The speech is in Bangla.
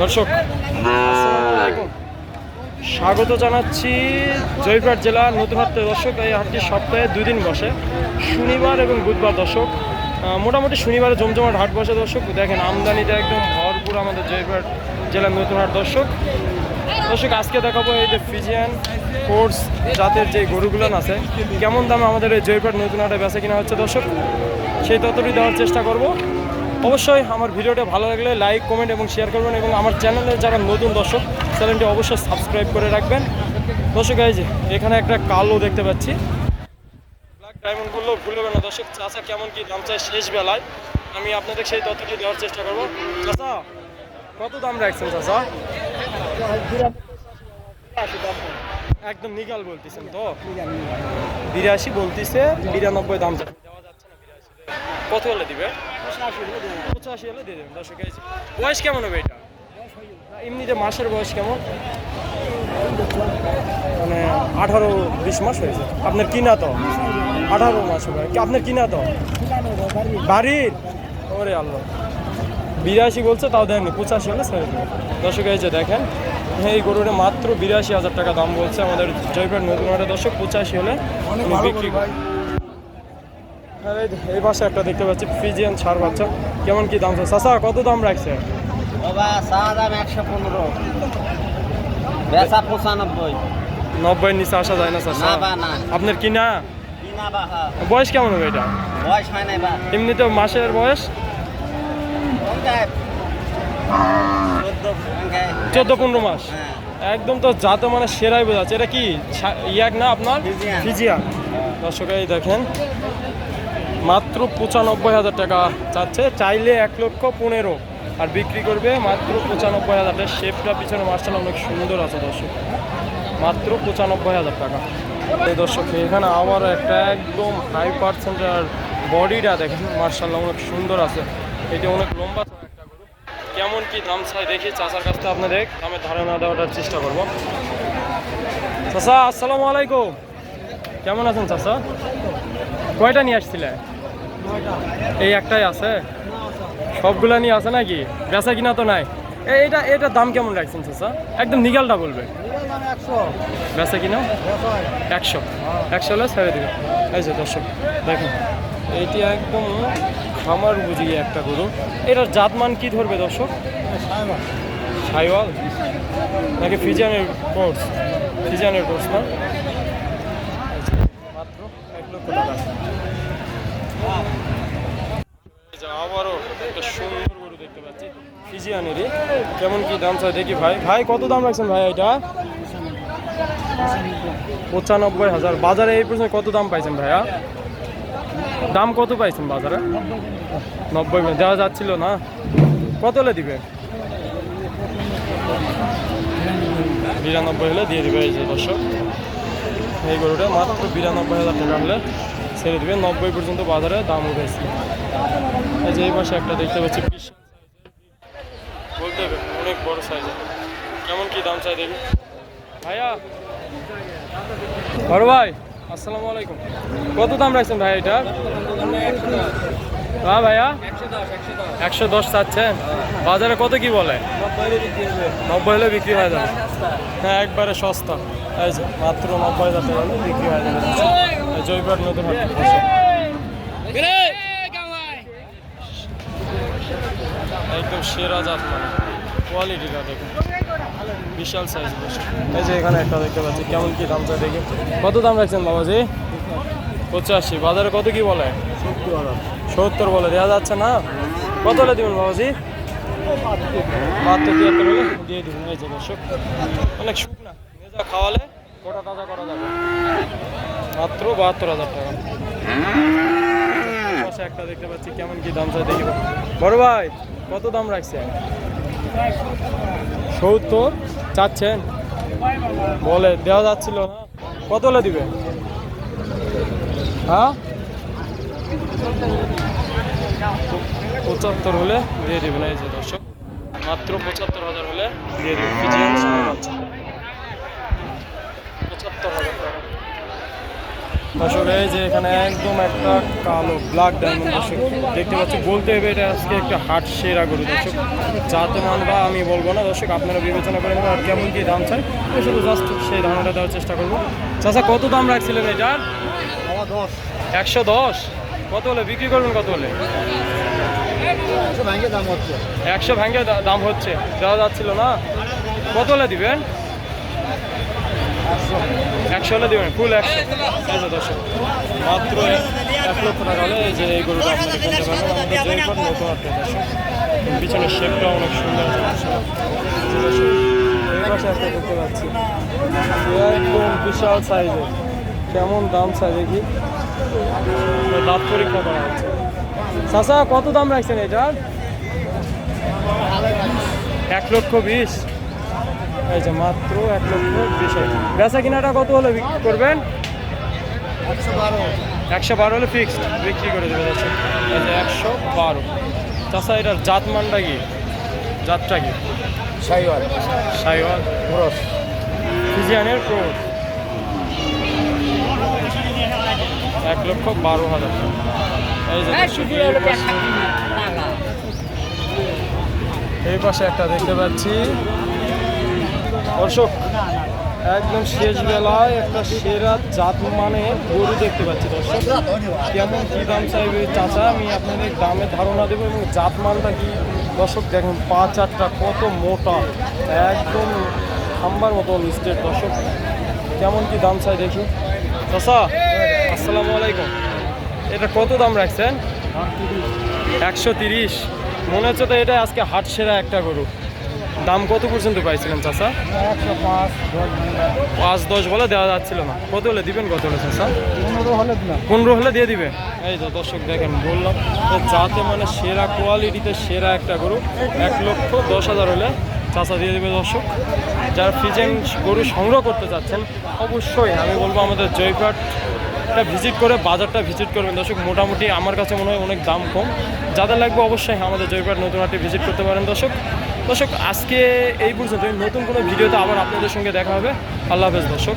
দর্শক আসসালামু আলাইকুম, স্বাগত জানাচ্ছি জয়পুরহাট জেলা নতুন হাটে। দর্শক এই হাটটি সপ্তাহে 2 দিন বসে, শনিবার এবং বুধবার। দর্শক মোটামুটি শনিবারে জমজমাট হাট বসে। দর্শক দেখেন আমদানিতে একদম ভরপুর আমাদের জয়পুরহাট জেলার নতুন হাট। দর্শক আজকে দেখাবো এই যে ফ্রিজিয়ান কোর্স জাতের যে গরুগুলো আছে কেমন দামে আমাদের এই জয়পুরহাট নতুন হাটে বেচা কিনা হচ্ছে। দর্শক সেই তথ্যটি দেওয়ার চেষ্টা করব। অবশ্যই আমার ভিডিওটা ভালো লাগলে লাইক, কমেন্ট এবং শেয়ার করবেন এবং আমার চ্যানেলে যারা নতুন দর্শক চ্যানেলটি অবশ্যই সাবস্ক্রাইব করে রাখবেন। দর্শক এই যে এখানে একটা কালো দেখতে পাচ্ছি, ব্ল্যাক ডায়মন্ড বললেও ভুলবেন না। দর্শক চাচা কেমন কি দাম চাই শেষ বেলায় আমি আপনাদের সেই তথ্যটি দেওয়ার চেষ্টা করব। চাচা কত দাম রাখছেন চাচা? একদম নিগাল বলতেছেন তো? 82 বলতেছে, 92 দাম দেওয়া যাচ্ছে না। 82 কত হলে দিবে? 85 হলে দিয়ে দেবেন। দর্শক বয়স কেমন হবে এটা? এমনিতে মাসের বয়স কেমন? মানে 18-20 মাস হয়েছে। আপনার কিনা তো 18 মাস হবে। আপনার কিনা তো বাড়ির? ওরে আল্লাহ, 82 বলছে তাও দেননি, 85 হলে ছেড়ে দেবেন। দর্শক এই যে দেখেন এই গরুটা মাত্র 82,000 টাকা দাম বলছে আমাদের জয়পুরহাট নতুন হাটে। দর্শক 85 হলে বিক্রি করে। এই পাশে একটা দেখতে পাচ্ছি ফ্রিজিয়ান ছাড় বাচ্চা, কেমন কি দাম? চাচা কত দাম রাখছে? বাবা সাদা দাম 115, বেচা 95। 90 নিচে আসা যায় না চাচা? না বা না। আপনার কিনা? কিনা বা হ্যাঁ। বয়স কেমন হবে এটা? বয়স হয় নাই বা। এমনিতে মাসের বয়স 14-15 মাস। একদম তো জাত মানে সেরাই বোঝাচ্ছে। এটা কি ইয়াক না আপনার? ফ্রিজিয়ান। দর্শক এই দেখেন মাত্র 95,000 টাকা চাচ্ছে, চাইলে 1,15,000 আর বিক্রি করবে মাত্র 95,000 টাকা। শেপটা পিছনে মার্শাল অনেক সুন্দর আছে। দর্শক মাত্র 95,000 টাকা। এই দর্শক এখানে আবার একটা একদম হাই পার্সেন্টের আর বডিটা দেখেন মার্শাল্লাহ অনেক সুন্দর আছে। এটা অনেক লম্বা একটা গরু। কেমন কি দাম চাই দেখি চাচার কাছ থেকে আপনাদের দামের ধারণা দেওয়ার চেষ্টা করবো। চাচা আসসালামু আলাইকুম, কেমন আছেন চাচা? কয়টা নিয়ে আসছিলে? এই একটাই আছে? সবগুলা নিয়ে আছে নাকি? বেচা কিনা তো নাই। এটার দাম কেমন রাখছেন চাচা? একদম নিগালটা বলবে। বেচা কিনা 100 হলে ছেড়ে দিবে। এই যে দর্শক দেখেন এইটি একদম খামার বুঝিয়ে একটা গরু। এটার জাতমান কি ধরবে দর্শক? সাইওয়াল নাকি ফ্রিজিয়ানের কোর্স? ফ্রিজিয়ানের কোর্স না? মাত্র 1 লক্ষ টাকা। আবারও একটা সুন্দর গরু দেখতে পাচ্ছি ফ্রিজিয়ানেরই, কেমন কি দাম চাই দেখি। ভাই কত দাম রাখছেন ভাই এটা? 95,000। বাজারে এই পর্যন্ত কত দাম পাইছেন ভাইয়া? দাম কত পাইছেন বাজারে? 90 দেওয়া যাচ্ছিল না? কত হলে দিবে? 92 হলে দিয়ে দিবে। এই যে দর্শক এই গরুটা মাত্র 92,000 টাকা হলে ছেড়ে দিবে। 90 পর্যন্ত বাজারে দাম উঠেছে। এই যে এই পাশে একটা দেখতে পাচ্ছি বলতে হবে অনেক বড় সাইজের, কেমন কি দাম চাই দেখি। ভাইয়া বড় ভাই আসসালামু আলাইকুম, কত দাম রাখছেন ভাই এটা? হ্যাঁ ভাইয়া 110 চাচ্ছেন। বাজারে কত কি বলে? 90 হলে বিক্রি হয়ে যাবে। হ্যাঁ একবারে সস্তা। এই যে মাত্র 90,000 টাকা হলে বিক্রি হয়ে যাবে। জয়পুরহাট নতুন হাট একদম সেরা জাত মানে কোয়ালিটিটা দেখুন বিশাল সাইজ। এই যে এখানে একটা দেখতে পাচ্ছি, কেমন কি দাম চাই দেখি। কত দাম রাখছেন বাবাজি? 85। বাজারে কত কি বলে? 70 বলে। দেওয়া যাচ্ছে না? কত হলে দেবেন বাবাজি? মাত্র 73 হলে দিয়ে দেবেন। এই যে দর্শক অনেক শুকনা ভেজা খাওয়ালে গোটা তাজা করা যাবে। মাত্র 72,000 টাকা। পাশে একটা দেখতে পাচ্ছি, কেমন কি দাম চাই দেখি। বড় ভাই কত দাম রাখছেন? 70 চাচ্ছেন বলে। দেওয়া যাচ্ছিল না? কত হলে দিবে? হ্যাঁ 75 হলে দিয়ে দেবেন। এই যে দর্শক মাত্র 75,000 হলে দিয়ে দেবেন। 75,000 টাকা। দর্শক এই যে এখানে একদম একটা কালো ব্ল্যাক ডায়মন্ড দর্শক দেখতে পাচ্ছি, বলতে হবে এটা আজকে একটা হাট সেরা গরু দর্শক। যাতে মান বা আমি বলবো না দর্শক, আপনারা বিবেচনা করে নেবেন আর কেমন কি দাম চাই শুধু জাস্ট সেই ধারণাটা দেওয়ার চেষ্টা করবো। চাচা কত দাম রাখছিলেন এটার? 110। কত হলে বিক্রি করবেন? কত হলে? 100 ভাঙে দাম হচ্ছে, দেওয়া যাচ্ছিল না। কত হলে দিবেন? 100 হলে দিবেন, ফুল 100। এই যে দর্শক মাত্র 1 লক্ষ টাকা হলে এই যে এই গরুটা আপনারা কিনতে পারবেন আমাদের জয়পুর নতুন হাটে দর্শক। পিছনের শেপটা অনেক সুন্দর দর্শক। এই পাশে একটা দেখতে পাচ্ছি একদম বিশাল সাইজের, কেমন দাম চাই দেখি, দাঁত পরীক্ষা করা হচ্ছে। চাচা কত দাম রাখছেন এটার? 1,20,000। এই যে মাত্র 1,20,000। বেচা কিনাটা কত হলে বিক্রি করবেন? 112 হলে ফিক্সড বিক্রি করে দেবে যাচ্ছে। এই যে 112। চাচা এটার জাতমানটা কি? জাতটা কি? Sahiwal cross, ফিজিয়ানের cross. 1,12,000 টাকা। এই যে এই পাশে একটা দেখতে পাচ্ছি দর্শক, একদম শেষ বেলায় একটা সেরা জাত মানে গরু দেখতে পাচ্ছি দর্শক। কেমন কি দাম চাইবে চাচা আমি আপনাদের দামে ধারণা দেবো এবং জাত মানটা কি দর্শক দেখুন, পা চারটা কত মোটা, একদম খাম্বার মতো স্টেট দর্শক। কেমন কি দাম চাই দেখি। চাচা আসসালামু আলাইকুম, এটা কত দাম রাখছেন? 130। মনে হচ্ছে তো এটা আজকে হাট সেরা একটা গরু। দাম কত পর্যন্ত পাইছিলেন চাচা? 5-10 বলে দেওয়া যাচ্ছিল না। কত হলে দিবেন? কত হলে চাচা? 15 হলে দিয়ে দিবে। এই তো দর্শক দেখেন বললাম যাতে মানে সেরা কোয়ালিটিতে সেরা একটা গরু 1,10,000 হলে চাচা দিয়ে দেবে দর্শক। যারা ফ্রিজেন গরু সংগ্রহ করতে চাচ্ছেন অবশ্যই আমি বলবো আমাদের জয়পাটটা ভিজিট করে বাজারটা ভিজিট করবেন দর্শক। মোটামুটি আমার কাছে মনে হয় অনেক দাম কম। যাদের লাগবে অবশ্যই আমাদের জয়পাট নতুন হাটে ভিজিট করতে পারেন দর্শক। আজকে এই পর্যন্ত নতুন কোনো ভিডিওতে আবার আপনাদের সঙ্গে দেখা হবে। আল্লাহ হাফেজ দর্শক।